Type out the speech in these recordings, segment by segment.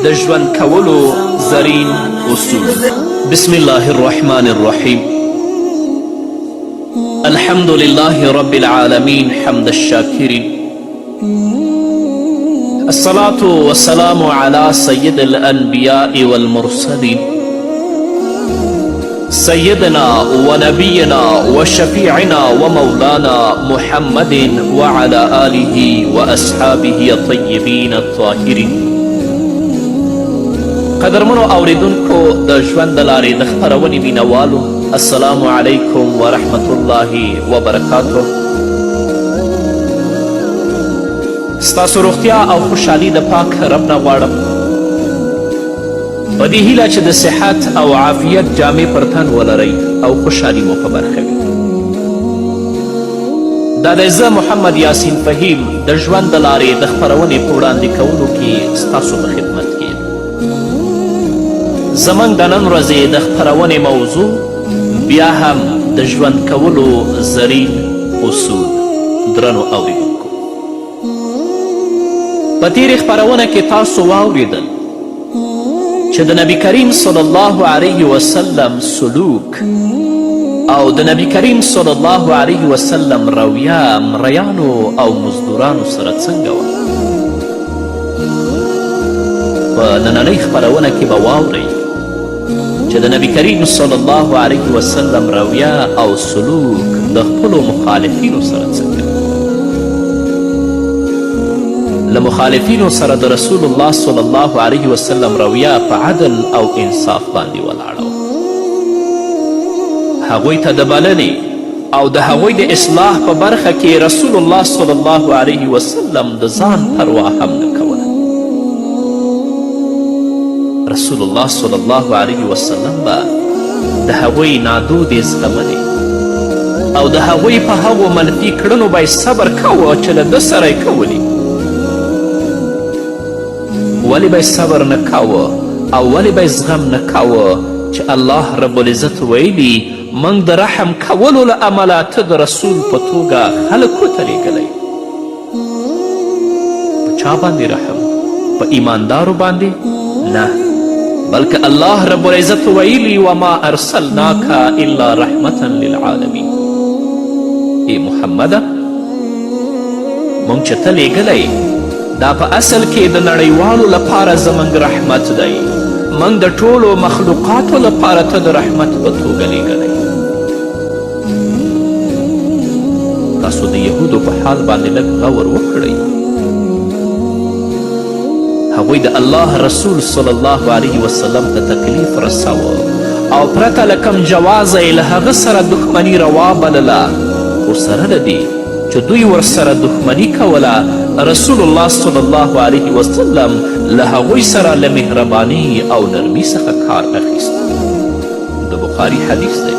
د ژوند کولو زرین اصول. بسم الله الرحمن الرحیم. الحمد لله رب العالمين حمد الشاكرين. الصلاة والسلام على سيد الأنبياء والمرسلين سيدنا ونبينا وشفيعنا ومولانا محمد وعلى آله وأصحابه الطيبين الطاهرين. قدرمنو اوریدونکو د ژوند د لارې د خپرونې مینوالو، السلام علیکم ورحمت الله وبرکاتو. ستاسو روغتیا او خوشحالي د پاک رب نه غواړم په دې هیله چې د صحت او عافیت جامې پر تن ولرئ او خوشحالي مو په برخه وي. دا دی زه محمد یاسین فهیم د ژوند د لارې د خپرونې په وړاندې کولو کې ستاسو په خدمت کې یم. زموږ د نن ورځې د خپرونې موضوع بیا هم د ژوند کولو زرین اصول. درنو اوریدونکو، په تیرې خپرونه کې تاسو واوریدل چې د نبی کریم صلی الله علیه وسلم سلوک او د نبی کریم صلی الله علیه وسلم رویه مریانو او مزدورانو سره څنګه وه. په نننۍ خپرونه کې به واورئ چې د نبی کریم صلی الله علیه وسلم رویه او سلوک د خپلو مخالفینو سره څنګه. له مخالفینو سره د رسول الله صلی الله علیه وسلم رویه په عدل او انصاف باندې ولاړه وه. هغوی ته د بلنې او د هغوی د اصلاح په برخه کې رسول الله صلی الله علیه وسلم د ځان پروا هم نه کوله. رسول الله صلی الله علیه وسلم به د هغوی نادودې زغملې او د هغوی په هغو منفي کړنو به یې صبر کوه چې له ده سره یې کولې. ولې به صبر نه کاوه او ولې به زغم نه کاوه چې الله رب العزت ویلي موږ د رحم کولو له امله ته د رسول په توګه خلکو ته لیږلی. په چا باندې رحم؟ په ایماندارو باندې؟ نه، بلکې الله رب العزت ویلي وما ارسلناک الا رحمتا للعالمین. ای محمده، موږ چې ته لیږلی دا په اصل کې د نړیوالو لپاره زموږ رحمت دی. موږ د ټولو مخلوقاتو لپاره ته د رحمت په توګه لیږلی. تاسو د یهودو په حال باندې لږ غور وکړئ. هغوی د الله رسول صلی الله علیه وسلم ته تکلیف رسوه او پرته له کوم جوازه یې له هغه سره دښمني روا بلله. خو سره له دې چې دوی ورسره دښمني کوله، رسول الله صلی الله علیه وسلم له هغوی سره له مهرباني او نرمي څخه کار اخیست. د بخاري حدیث دی.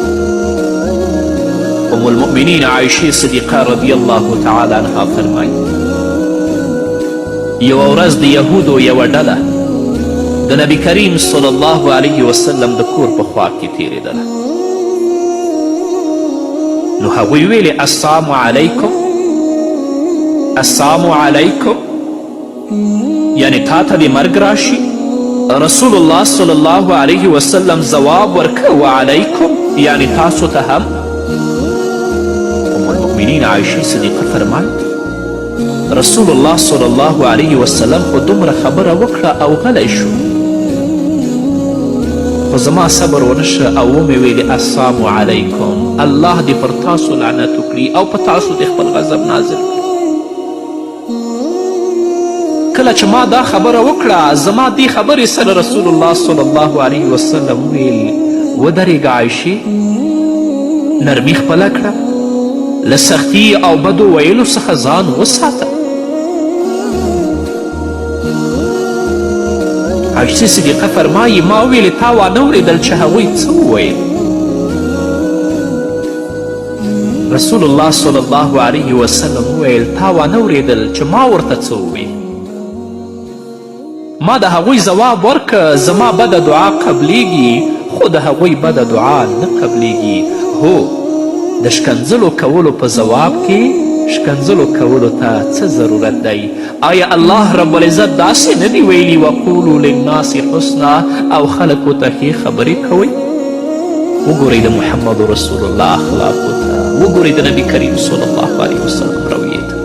ام المؤمنین عایشې صدیقه رضی الله تعالی عنها فرمایي یوه ورځ د یهودو یوه ډله د نبی کریم صلی الله علیه وسلم د کور په خوا کې تیرېدله. نو هغوی ویلې السلام علیکم، السلام علیکم، یعنی تا ته دې مرګ راشي. رسول الله صلی الله علیه وسلم ځواب ورکه وعلیکم، یعنی تاسو ته هم. ام المؤمنین عایشې صدیقه فرمایي رسول الله صلی الله علیه وسلم خو دومره خبره وکړه او غلی شو، خو زما صبر ونشه او ومې ویلې السلام علیکم، الله دې پر تاسو لعنت وکړي او په تاسو دې خپل غضب نازل کړي. کله چې ما دا خبره وکړه زما دې خبرې سره رسول الله صلی الله علیه وسلم ویل ودرېږه عایشې، نرمي خپله کړه، له سختي او بدو ویلو څخه ځان وساته. عایشې صدیقه فرمایي ما ویلې تا وانه اورېدل چې هغوی څه وویل. رسول الله صلی الله علیه وسلم وویل تا وانه اورېدل چې ما ورته څه وویل. ما د هغوی ځواب ورکه زما بده دعا قبلیږي، خو د هغوی بده دعا نه قبلیږي. هو، د شکنځلو کولو په ځواب کې شکنځلو کولو ته څه ضرورت دی؟ آیا الله رب العزت داسې نه دی ویلي وقولو للناس حسنا او خلکو ته ښې خبرې کوئ؟ وګورئ د محمد رسول الله اخلاقو ته، وګورئ د نبي کریم صلی الله علیه وسلم رویې ته.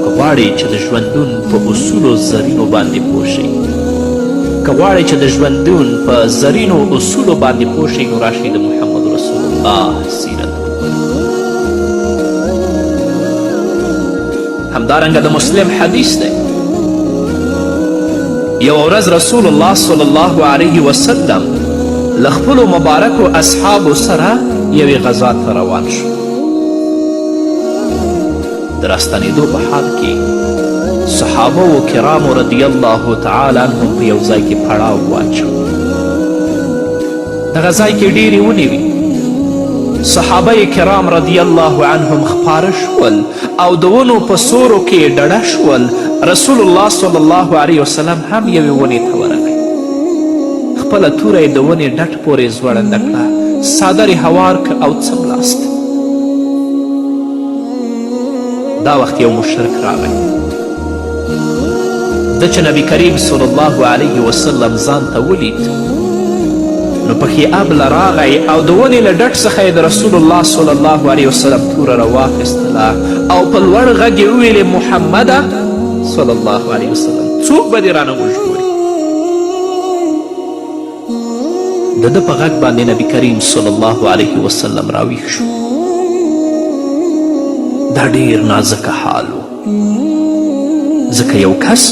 که غواړئ چې د ژوندون په اصولو زرینو باندې پوه شئ، که غواړئ چې د ژوندون په زرینو اصولو باندې پوه شئ، نو راشئ د محمد رسول الله سیرت. همدارنګه د مسلم حدیث دی، یو ورځ رسول الله صلی الله علیه وسلم له خپلو مبارکو اصحابو سره یوې غذا ته روان شو. د راستنېدو په حال کې صحابه و کرامو رضی الله تعالی عنهم په یو ځای کې پړاو واچو. دغه ځای کې ډیرې ونې وي. صحابه کرام رضی الله عنهم خپاره شول او د ونو په سورو کې ډډه شول. رسول الله صلی الله علیه وسلم هم یوې ونې ته ورغی. خپله توره یې د ونې ډټ پورې زوړنده کړه، څادر یې هوار کړ او څملاست. دا وخت یو مشرک راغی. د چې نبی کریم صلی الله علیه وسلم ځان ته ولید، نو پکې ابله راغی او د ونې له ډټ څخه یې د رسول الله صلی الله علیه وسلم توره راواخیستله او په لوړ غږ یې وویلې محمده صلی الله علیه وسلم، څوک به دې رانه وژغوري؟ د ده په غږ باندې نبی کریم صلی الله علیه وسلم راویښ شو. دا ډیر نازکه حال و، ځکه یو کس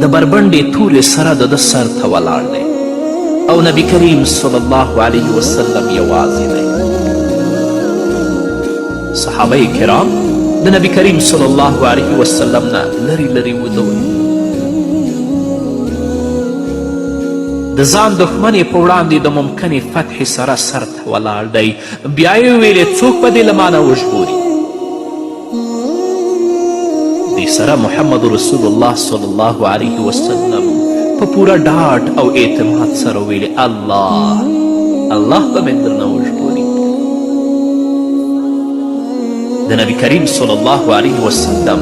د بربنډې تورې سره د ده سر ته ولاړ دی او نبی کریم صلی الله علیه وسلم یوازې دی. صحابه کرام د نبی کریم صلی الله علیه وسلم نه لرې لرې ودول. د ځان دښمن یې په وړاندې د ممکنې فتحې سره سر ته ولاړ دی. بیا یې وویلې څوک به دې له ما نه وژغوري؟ دې سره محمد رسول الله صلی الله علیه وسلم په پوره ډاډ او اعتماد سره ویلې الله به مې درنه وژغوري. د نبی کریم صلی الله علیه وسلم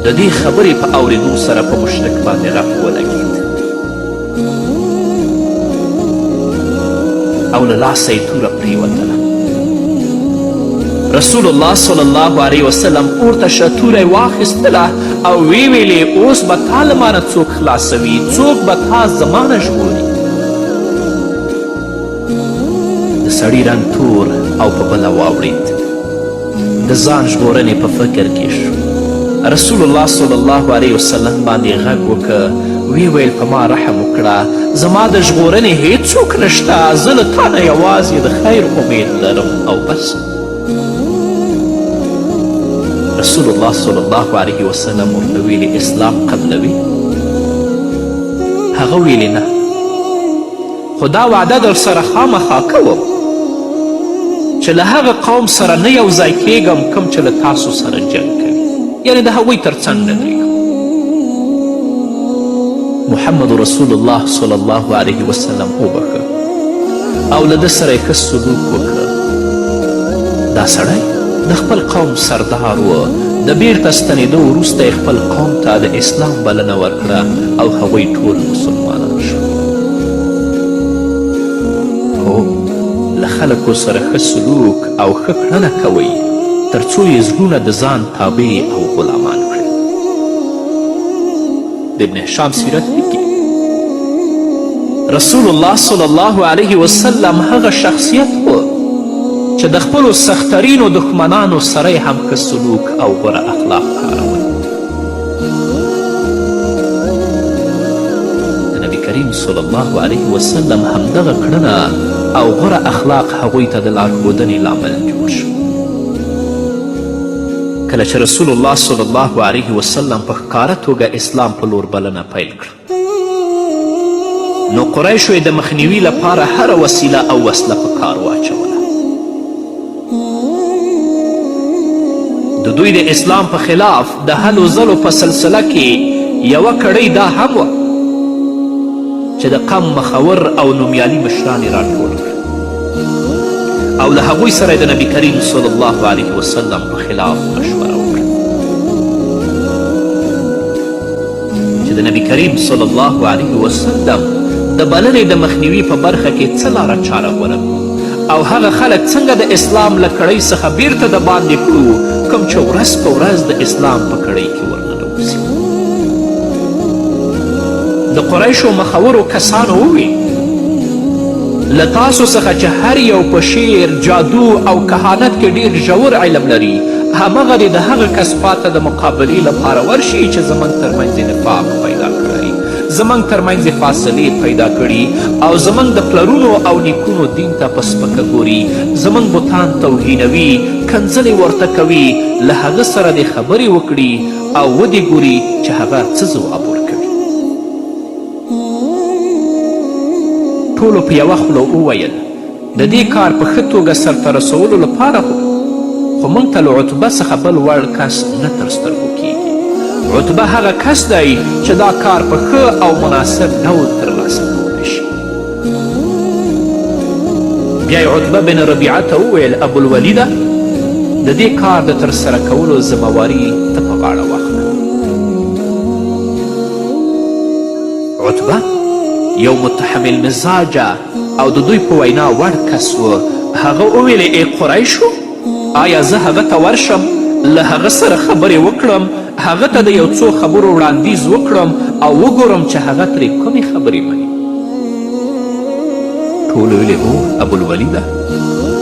د دې خبرې په اورېدو سره په مشرک باندې غف ولګېد او له لاسه یې توره پرېوتله. رسول الله صلی الله علیه وسلم پورته شه توره یې واخیستله او ویې ویلې اوس به تا له ما نه څوک خلاصوي؟ څوک به تا زما نه ژغوري؟ د سړي رنګ تور او په بله واوړېد. د ځان ژغورنې په فکر کې شو. رسول الله صلی الله علیه وسلم باندې غږ وکړه، ویې ویل په ما رحم وکړه، زما د ژغورنې هیڅوک نشته، زه له تا نه یوازې د خیر امید لرم او بس. رسول الله صلی الله علیه وسلم ورته ویلې اسلام قبلوي؟ هغه ویلې نه، خو دا وعده در سره خامخا کوم چې له هغه قوم سره نه یو ځای کیږم کوم چې له تاسو سره جنګ کوي، یعنې د هغوی تر څنګ نه درېږم. محمد رسول الله صلی الله علیه وسلم وبخه او له ده سره یې ښه سلوک وکړه. دا سړی د خپل قوم سردار و. د بیرته ستنېدو وروسته یې خپل قوم ته د اسلام بلنه ورکړه او هغوی ټول مسلمانان شول. هو، له خلکو سره ښه سلوک او ښه کړنه کوئ تر څو یې زړونه د ځان تابع او غلامان کړي. د ابن هشام سیرت لیکي رسول الله صلی الله علیه وسلم هغه شخصیت و چې د خپلو سخترینو دښمنانو سره هم ښه سلوک او غوره اخلاق کارول. د نبی کریم صلی الله علیه وسلم همدغه کړنه او غوره اخلاق هغوی ته د لارښودنې لامل جوړ شو. کله چې رسول الله صلی الله علیه وسلم په ښکاره توګه اسلام په لور بلنه پیل کړه، نو قریشو یې د مخنیوي لپاره هره وسیله او وسله په کار واچوله. د دوی د اسلام په خلاف د هلو ځلو په سلسله کې یوه کړۍ دا هم وه چې د قوم مخور او نومیالي مشران یې راټول کړل. او له هغوی سره د نبي کریم صلی الله علیه وسلم په خلاف مشوره وکړه چې د نبي کریم صلی الله علیه وسلم د بلنې د مخنیوي په برخه کې څه لاره چاره غوره او هغه خلک څنګه د اسلام له کړۍ څخه بیرته د باندې کړو کوم چې ورځ په ورځ د اسلام په کړۍ کې ورننوځي د قریشو مخورو کسانو وویل له تاسو څخه چې هر یو په شعر جادو او کهانت کې ډیر ژور علم لري همغه د هغه کس خواته د مقابلې لپاره ورشي چې زموږ ترمنځ نفاق پیدا کړی زموږ ترمنځ فاصلې پیدا کړي او زموږ د پلرونو او نیکونو دین ته په سپکه ګوري زموږ بتان توهینوي کنځلې ورته کوي له هغه سره دې خبرې وکړي او ودې ګوري چې هغه څه ځواب ورکوي ټولو په یوه خوله وویل د دې کار په ښه توګه سرته رسولو لپاره خو موږ ته له عتبه څخه بل وړ کس نه تر سترګو کیږي عتبه هغه کس دی چې دا کار په ښه او مناسب ډول ترلاسه کولی شي بیا یې عتبه بن ربیعه ته وویل ابوالولیده د دې کار د ترسره کولو ذمهواري ته په غاړه واخله عتبه یو متحمل مزاجه او د دوی په وینا وړ کس و هغه وویلې ای قریشو آیا زه هغه ته ورشم له هغه سره خبرې وکړم هغه ته د یو څو خبرو وړاندیز وکړم او وګورم چې هغه ترې کومې خبرې مني ټولو ویلې هو ابوالولیده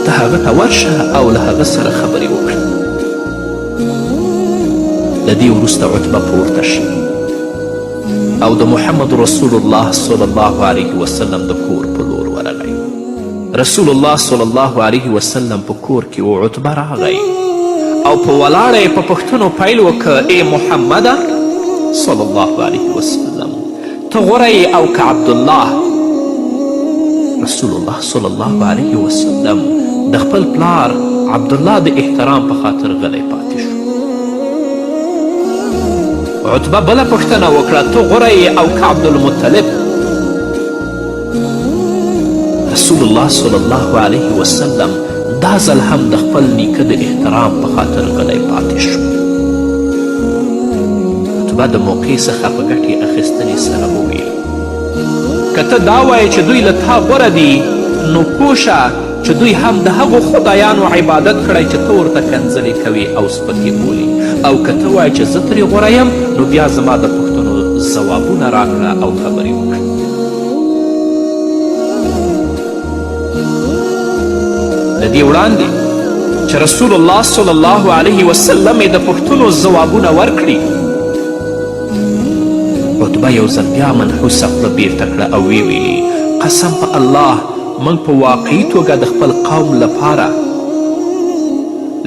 ته هغه ته ورشه او له هغه سره خبرې وکړه له دې وروسته عتبه پورته شي او د محمد رسول الله صلی الله علیه وسلم د کور په لور ورغی رسول الله صلی الله علیه وسلم په کور کې و عتبه راغی او په ولاړه یې په پوښتنو پیل وکړه ای محمده صلی الله علیه وسلم ته غوره او که عبدالله رسول الله صلی الله علیه وسلم د خپل پلار عبدالله د احترام په خاطر غلی پاتې شو عتبه بله پوښتنه وکړه ته غوره او که عبدالمطلب رسول الله صلی الله علیه وسلم دا ځل هم د خپل نیکه د احترام په خاطر غلی پاتې شو عتبه د موقع څخه په ګټې اخیستنې سره وویل که ته دا وایې چې دوی له تا غوره دي نو پوه شه چې دوی هم د هغو خدایانو عبادت کړی چې ته ورته کنځلې کوي او سپکې بولي او که ته وایې چې زه ترې غوره یم نو بیا زما د پوښتنو ځوابونه راکړه او خبرې وکړه د دې وړاندې چې رسول الله صلی الله علیه وسلم یې د پوښتنو ځوابونه ورکړي عتبه یو ځل بیا منحوسه خوله بیرته کړه او ویې قسم په الله موږ په واقعي توګه د خپل قوم لپاره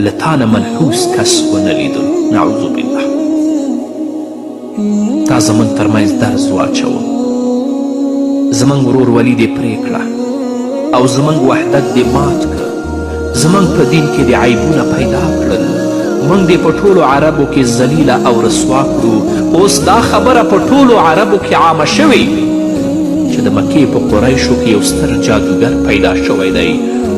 له تا نه منحوس کس ونه لیدل نعوذ بالله تا زموږ ترمنځ درز واچوه زموږ ورورولي دې پرې کړه او زموږ وحدت دې مات کړه زموږ په دین کې دې عیبونه پیدا کړل موږ دې په ټولو عربو کې ذلیله او رسوا کړو اوس دا خبره په ټولو عربو کې عامه شوې چې د مکې په قریشو کې یو ستر جادوګر پیدا شوی دی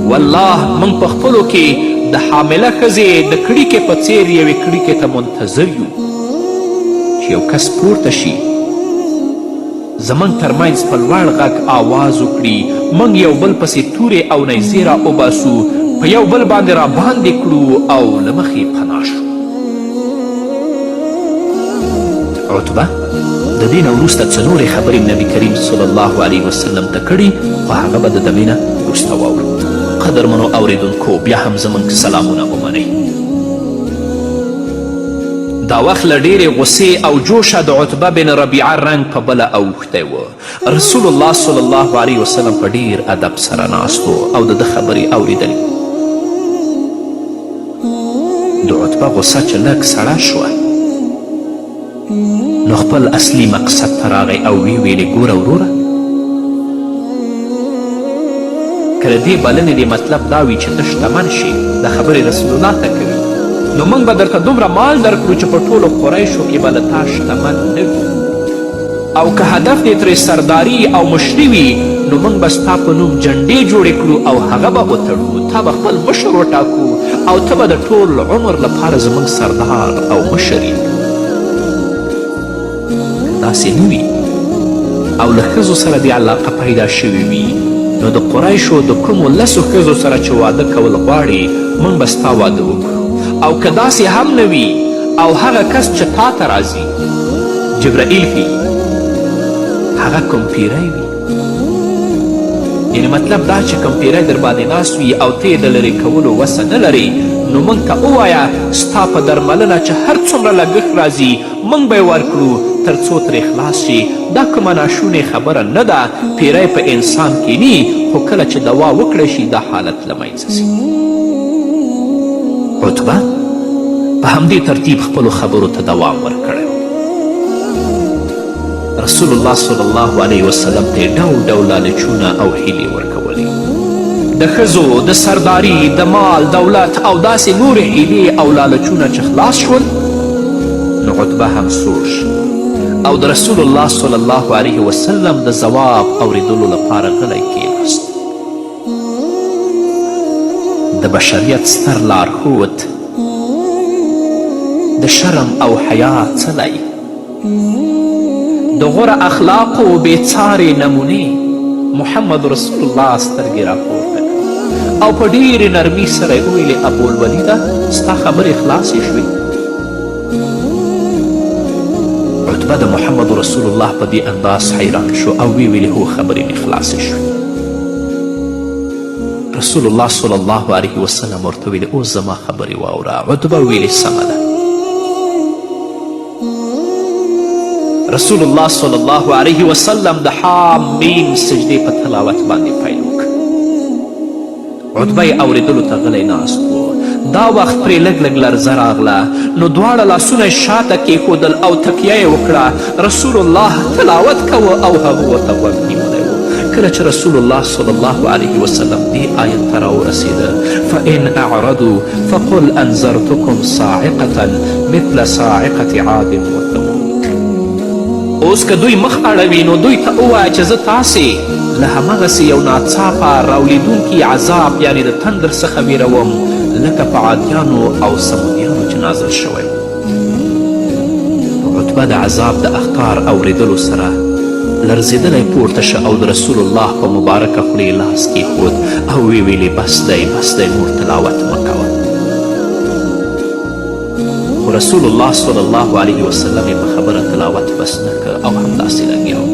والله موږ په خپلو کې د حامله ښځې د کړیکې په څیر یوې کړیکې ته منتظر یو چې یو کس پورته شي زموږ ترمنځ په لوړ غږ آواز وکړي موږ یو بل پسې تورې او نیزې را وباسو په یو بل باندې را باندې کړو او له مخې پناه شو عتبه د دې نه وروسته څه نورې خبرې نبي کریم صلی الله علیه وسلم ته کړي خو هغه به د دمې نه وروسته واورو قدرمنو اوریدونکو بیا هم زموږ سلامونه ومنئ دا وخت له ډیرې غصې او جوشه د عتبه بن ربیعه رنګ په بله اوښتی و رسول الله صلی الله علیه وسلم په ډیر ادب سره ناست و او د ده خبرې اوریدلې د عتبه غصه چې لږ سړه شوه نو خپل اصلي مقصد ته راغی او ویلې ګوره وروره که د دې بلنې د مطلب دا وي چې ته شتمن شي د خبرې رسول الله ته کوي نو موږ به درته دومره مال درکړو چې په ټولو قریشو کې به له تا شتمن نه وي او که هدف دې ترې سرداري او مشري وي نو موږ به ستا په نوم جنډې جوړې کړو او هغه به وتړو، تا به خپل مشر وټاکو او ته به د ټول عمر لپاره زموږ سردار او مشر یې. داسې نه وي او له ښځو سره دې علاقه پیدا شوې وي، نو د قریشو د کومو 10 ښځو سره چې واده کول غواړي موږ به ستا واده وکړو. او که داسې هم نه وي او هغه کس چې تا ته راځي جبرائیل وي، هغه کوم پیری وي، یعنی مطلب دا چې کوم پیری در باندې ناست وي او ته یې د لرې کولو وسه نه لرې، نو موږ ته ووایه ستا په درملنه چې هر څومره لګښت راځي موږ به یې ورکړو تر څو ترې خلاص شي. دا کومه ناشونې خبره نه ده. پیری په انسان کینی، خو کله چې دوا وکړی شي دا حالت له منځه ځي. عتبه په همدې ترتیب خپلو خبرو ته دوام ورکړی. رسول الله صلی الله علیه وسلم ته ډول ډول لالچونه او هیلې ورکولې، د ښځو د سرداري، د مال، دولت او داسې نورې هیلې او لالچونه چې خلاص شول، نو عتبه هم سوړ شو او د رسول الله صلی الله علیه وسلم د ځواب اوریدلو لپاره غلی کېناست. د بشریت ستر لارښود، د شرم او حیا څلی، د غوره اخلاقو بېڅارې نمونې محمد رسول الله سترګې راپورته او په ډېرې نرمي سره یې وویلې ابوالولیده ستا خبرې خلاصې شوې. عتبه د محمد رسول الله په دې انداز حیران شو او ویې ویلې هو خبرې مې خلاصې شوې. رسول الله صلی الله علیه وسلم ورته ویلې اوس زما خبرې واوره. عتبه ویلې سمه ده. رسول الله صلی الله علیه وسلم د حامیم سجدې په تلاوت باندې پیل وکړ. عتبه یې اورېدلو ته غلی ناست و. دا وخت پرې لږ لږ لرزه راغله، نو دواړه لاسونه یې شاته کیښودل او تکیه یې وکړه. رسول الله تلاوت کوه او هغه ورته غوږ نیولی و. کله چې رسول الله صلی الله علیه وسلم دې آیت ته راورسېده، فإن اعرضوا فقل انذرتکم صاعقة مثل صاعقة عاد وثمود. اوس که دوی مخ اړوي نو دوی ته ووایه چې زه تاسې له همغسې یو ناڅاپه راولیدونکي عذاب یعنې د تندر څخه ویروم لکه په عادیانو او سمودیانو چې نازل شوی و. عتبه د عذاب د اخکار اوریدلو سره لرزېدلی پورته شه او د رسول الله په مبارکه خولې لاس کیښود او ویې ویلې بس دی بس دی نور تلاوت مه کوه. خو رسول الله صلی الله علیه وسلم یې په خبره تلاوت بس نه که او همداسې لګیا و.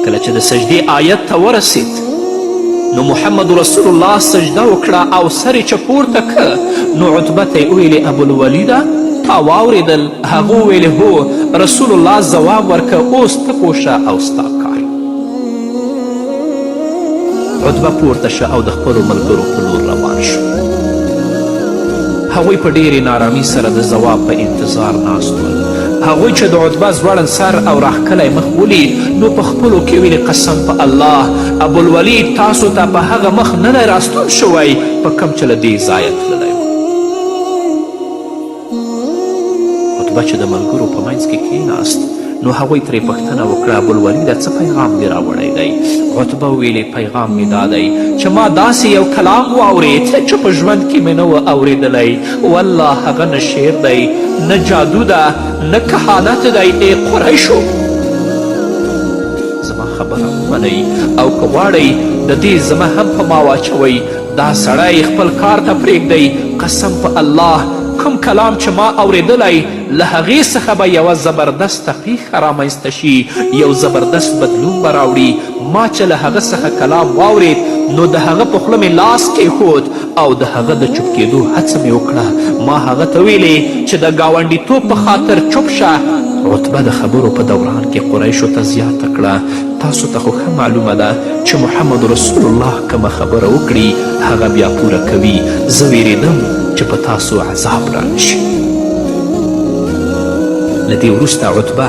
کله چې د سجدې آیت ته ورسید نو محمد رسول الله سجده وکړه او سر یې چې پورته که، نو عتبه ته یې وویلې ابوالولیده تا واورېدل؟ هغه وویلې هو. رسول الله ځواب ورکه اوس ته پوه شه او ستا کار. عتبه پورته شه او د خپلو ملګرو په لور روان شو. هغوی په ډېرې نارامي سره د ځواب په انتظار ناست ول. هغوی چې د عتبه ځوړند سر او راښکلی مخ ولید نو په خپلو کې ویلې قسم په الله ابوالولید تاسو ته په هغه مخ نه دی راستون شوی په کوم چې له دې ځایه تللی و. عتبه چې د ملګرو په منځ کې کښېناست نو هغوی ترې پوښتنه وکړه ابوالولیده څه پیغام دې راوړی دی؟ عتبه ویلې پیغام مې دا دی چې ما داسې یو کلام واورېد چې په ژوند کې مې نه و اورېدلی. والله هغه نه شعر دی نه جادو ده نه کهانت دی. ای قریشو زما خبره ومنئ او که غواړئ د دې زما هم په ما واچوئ. دا سړی خپل کار ته پرېږدئ. قسم په الله کوم کلام چې ما اوریدلی له هغې څخه به یوه زبردسته پیښه رامنځته شي، یو زبردست بدلون به راوړي. ما چې له هغه څخه کلام واورید نو د هغه په خوله مې لاس کیښود او د هغه د چوپ کېدو هڅه مې وکړه. ما هغه ته ویلې چې د ګاونډیتوب په خاطر چوپ شه. عتبه د خبرو په دوران کې قریشو ته زیاته کړه تاسو ته خو ښه معلومه ده چې محمد رسول الله کومه خبره وکړي هغه بیا پوره کوي. زه ویرېدم چې په تاسو عذاب رانشي. له دې وروسته عتبه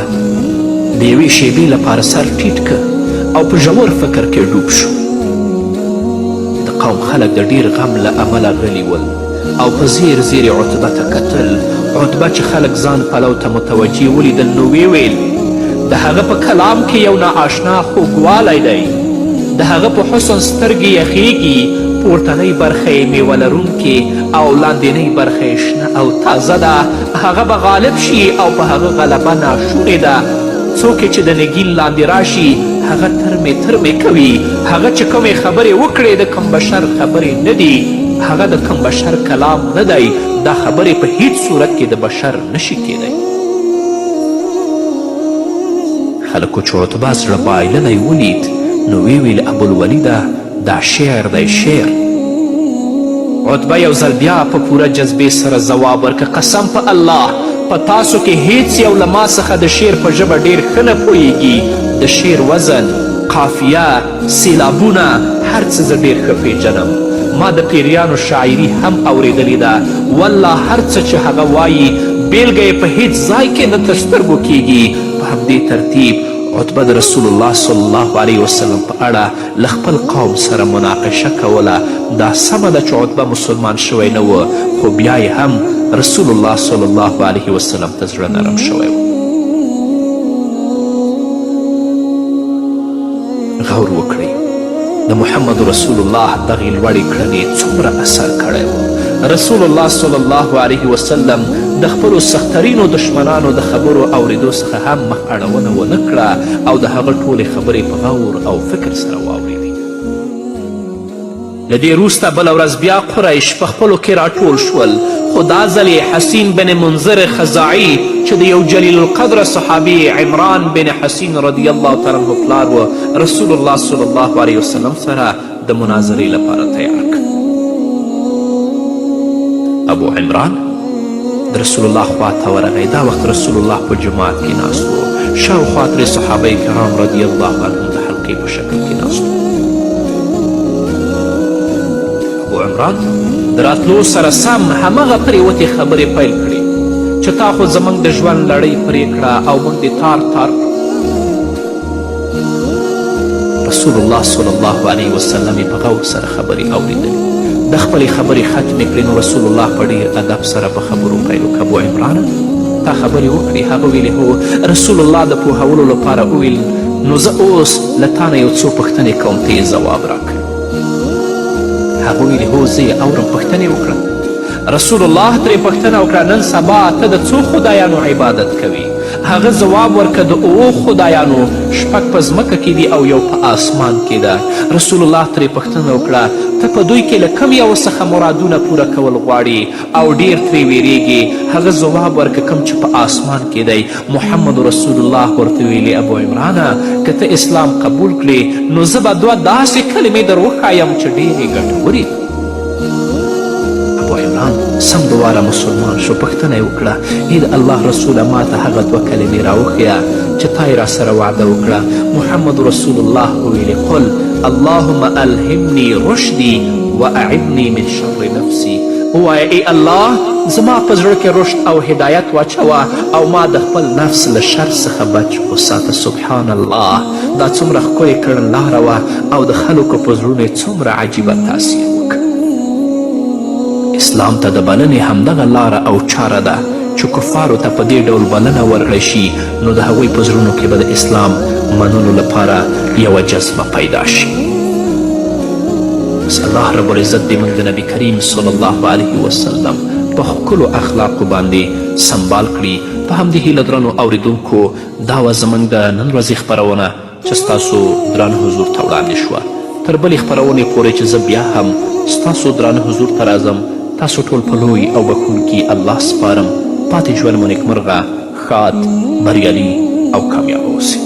د یوې شیبې لپاره سر ټیټ که او په ژور فکر کې ډوب شو. د قوم خلک د ډیر غم له امله غلي ول او په زیر زیر عتبه ته کتل. عتبه چې خلک ځان پلو ته متوجه ولیدل نو ویې ویل د هغه په کلام کې یو ناآشنا خوږوالی دی، د هغه په حسن سترګې یخیږي، پورتنۍ برخه یې میوه لرونکې او لاندینۍ برخه یې شنه او تازه ده. هغه به غالب شي او په هغه غلبه ناشونې ده. څوک چې د نګین لاندې راشي هغه ترمې کوي. هغه چې کومې خبرې وکړې د کم بشر خبرې نه دي، هغه د کم بشر کلام نه دی. دا خبرې په هیڅ صورت کې د بشر نشي کیدی. خلکو چې عتبه زړه بایللی ولید نو ویل ابوالولیده دا شعر دی شعر. عتبه یو ځل بیا په پوره جذبې سره ځواب ورکه قسم په الله په تاسو کې هیڅ یو له ما څخه د شعر په ژبه ډیر ښه نه پوهیږي. د شعر وزن، قافیه، سیلابونه هر څه زه ډیر ښه پیژنم. ما د پیریانو شاعري هم اوریدلې ده. والله هر څه چې هغه وایي بیلګه یې په هیڅ ځای کې نه تر سترګو کیږي. په همدې ترتیب عتبه د رسول الله صلی الله علیه وسلم په اړه له خپل قوم سره مناقشه کوله. دا سمه ده چې عتبه مسلمان شوی نه و، خو بیا یې هم رسول الله صلی الله علیه وسلم ته زړه نرم شوی و. غور وکړئ د محمد رسول الله دغې لوړې کړنې څومره اثر کړی و. رسول الله صلی الله علیه وسلم د خپلو سخترینو دشمنانو د خبرو اوریدو څخه هم مخ اړونه ونه کړه او د هغه ټولې خبرې په غور او فکر سره واوریدې. له دې وروسته بله ورځ بیا قریش په خپلو کې راټول شول، خو دا ځل یې حسین بن منظر خزاعي چې د یو جلیل القدره صحابي عمران بن حسین رضی الله تعالی عنه پلار و رسول الله صلی الله علیه وسلم سره د مناظرې لپاره تیار کړ. ابو عمران د رسول الله خواته ورغی. دا وخت رسول الله په جماعت کې ناست و. شاوخوا ترې صحابه کرام رضی الله عنهم د حلقې په شکل کې ناست و. ابو عمران د راتلو سره سم همغه پرېوتې خبرې پیل کړې چې تا خو زموږ د ژوند لړۍ پرې کړه او موږ دې تار کړو. رسول الله صلی الله علیه وسلم یې په غور سره خبرې اوریدلې. د خپلې خبرې ختمې کړې نو رسول الله په ډېر ادب سره په خبرو پیل وکړه. ابو عمرانه تا خبرې وکړې؟ هغه ویلې هو. رسول الله د پوهولو لپاره وویل نو زه اوس له تا نه یو څو پوښتنې کوم ته یې ځواب راکړه. هغه ویلې هو زه یې اورم، پوښتنې وکړه. رسول الله ترې پوښتنه وکړه نن سبا ته د څو خدایانو عبادت کوي؟ هغه ځواب ورکړه د 7 خدایانو، 6 په ځمکه کې دي او 1 په آسمان کې ده. رسول الله ترې پوښتنه وکړه ته په دوی کې له کوم یو څخه مرادونه پوره کول غواړي او ډیر ترې ویریږي؟ هغه ځواب ورکړه کوم چې په آسمان کې دی. محمد رسول الله ورته ویلي ابو عمرانه که ته اسلام قبول کړې نو زه به 2 داسې کلمې در وښایم چې ډیرې ګټورې. ابو عمران سم دواره مسلمان شو. پوښتنه یې وکړه ای د الله رسوله ما ته هغه 2 کلمې راوښیه چې تا یې راسره وعده وکړه. محمد رسول الله وویلې قل اللهم الهمني رشدي واعذني من شر نفسي. ووایه ای الله زما په زړه کې رشد او هدایت واچوه او ما د خپل نفس له شر څخه بچ وساته. سبحان الله دا څومره ښکلې کړنلاره وه او د خلکو په زړونو یې څومره عجیبه تاثیر وکړ. اسلام ته د بلنې همدغه لاره او چاره ده چې کفارو ته په دې ډول بلنه ورکړی شي نو د هغوی په زړونو کې به د اسلام منلو لپاره یوه جذبه پیدا شي. بس الله رب العزت دې موږ د نبي کریم صلی الله علیه وسلم په ښکلو اخلاقو باندې سنبال کړي. په همدې هیله درنو اوریدونکو دا وه زموږ د نن ورځې خپرونه چې ستاسو درانه حضور ته وړاندې شوه. تر بلې خپرونې پورې چې زه بیا هم ستاسو درانه حضور ته راځم تاسو ټول په لوی او بخښونکي الله سپارم. پاتې ژوند مو نیکمرغه، ښاد، بریالي او کامیاب اوسئ.